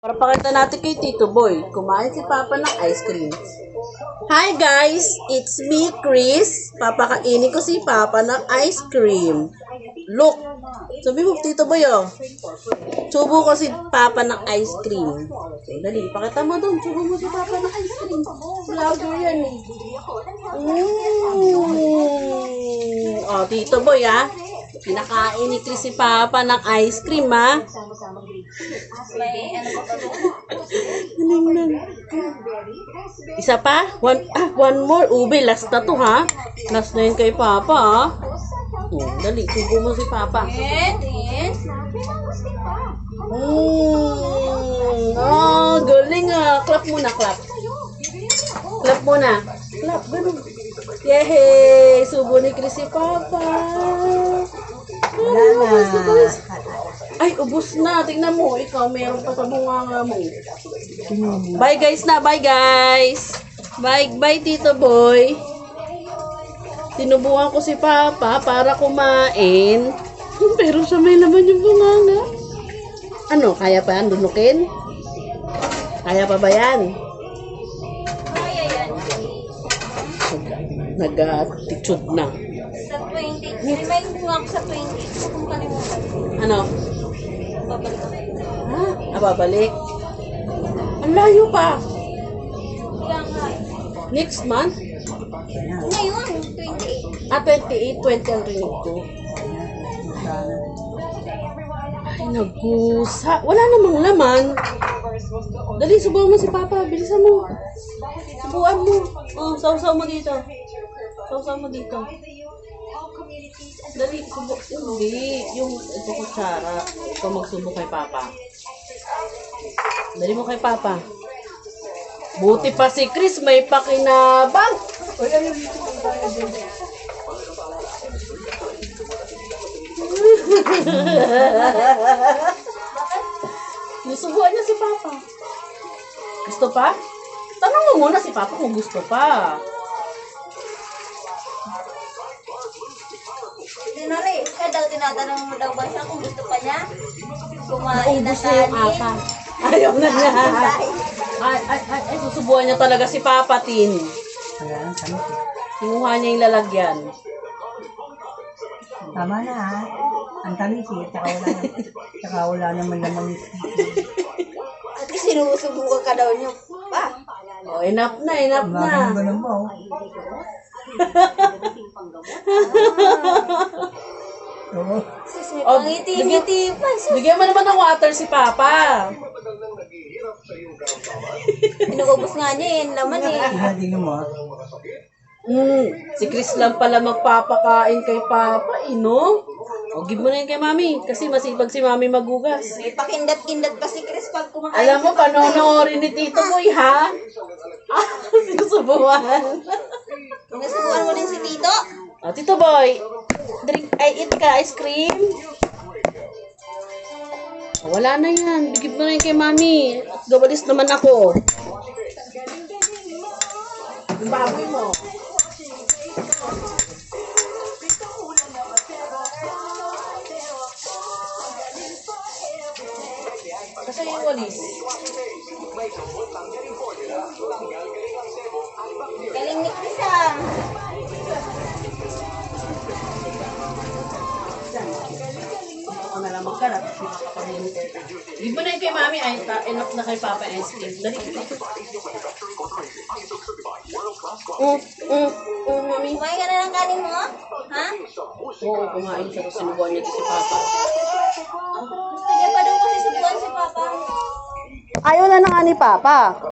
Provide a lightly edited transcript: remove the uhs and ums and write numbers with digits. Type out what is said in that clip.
Para pakita natin kay Tito Boy, kumain si Papa ng ice cream. Hi guys, it's me, Chris. Papakainin ko si Papa ng ice cream. Look, sabi mo, Tito Boy, oh. Subo ko si Papa ng ice cream. So, dali, pakita mo doon. Subo mo si Papa ng ice cream. Vlogger yan eh. Oh, Tito Boy, ah. Pinakain ni Chris si Papa ng ice cream, ha? Isa pa? One more. Ube, last na to, ha? Last na yun kay Papa, ha? Dali, subo mo si Papa. Galing, ah. Clap muna, clap. Clap muna. Clap, ganun. Yehey! Subo ni Chris si Papa. Wala na. Ay, ubos na. Tingnan mo. Ikaw, meron pa sa bunganga mo. Bye, guys na. Bye, guys. Bye, Tito Boy. Sinubukan ko si Papa para kumain. Pero siya may laman yung bunganga. Ano, kaya pa yan? Dunukin? Kaya pa ba yan? Kaya yan. Nag-attitude na. Sa 20. May bunga ako sa 20. Gusto kong kalimutan. Ano? Babalik ako. Ha? Babalik? Ang layo pa. Kaya nga. Next month? Ngayon, 28. 28, 20 ang rinig ko. Ay, nagusa. Wala namang laman. Dali, subuhan mo si Papa. Bilisan mo. Subuhan mo. Oh, sausaw mo dito. Sausaw mo dito. Dali, subo. Hindi. Yung ito kutsara. Ikaw magsubo kay Papa. Dali mo kay Papa. Buti pa si Chris may pakinabang. Nusubuan niya si Papa. Gusto pa? Tanong mo muna si Papa kung gusto pa. Tinari, tinatanong mo daw ba siya kung gusto pa niya? Kumain na Naubos na yung kanin. ata. Ayaw na niya. Ay, susubuan niya talaga si Papa, Tin. Wala lang kami. Kinuha niya yung lalagyan. Tama na ha. Ang tamis eh. Tsaka wala naman naman. At sinusubukan ka daw niyo pa. Oh, enough na. Ganun ba oh. Oo. Sis, may Oh, pangiti-ngiti pa. Bigyan mo naman ng water si Papa. Inuubos nga niya yung laman eh. Tingnan mo ha. Si Chris lang pala magpapakain kay Papa, no? O, give mo na yun kay Mami. Kasi masipag si Mami magugas. May pakindat-kindat pa si Chris pag kumakain. Alam mo, panonoorin ni Tito Boy, ha? Sinusubuan. Nasubukan mo din si Tito? O, Tito Boy, eat ka ice cream? O, wala na yan. Give mo na yun kay Mami. Gawalis naman ako. Yung baboy mo. Kasi yung walis. Galing ni Chris ah. Ako na lang magkalat. Give mo na yun kay Mami. Ay, enough na kay Papa ice cream. Dali. Mami. Kumain ka na ng kanin mo? Ha? Oo, kumain siya. Tapos sinubuan niya si Papa. Gusto niya pa daw kasi subukan si Papa. Ayaw na nga ni Papa.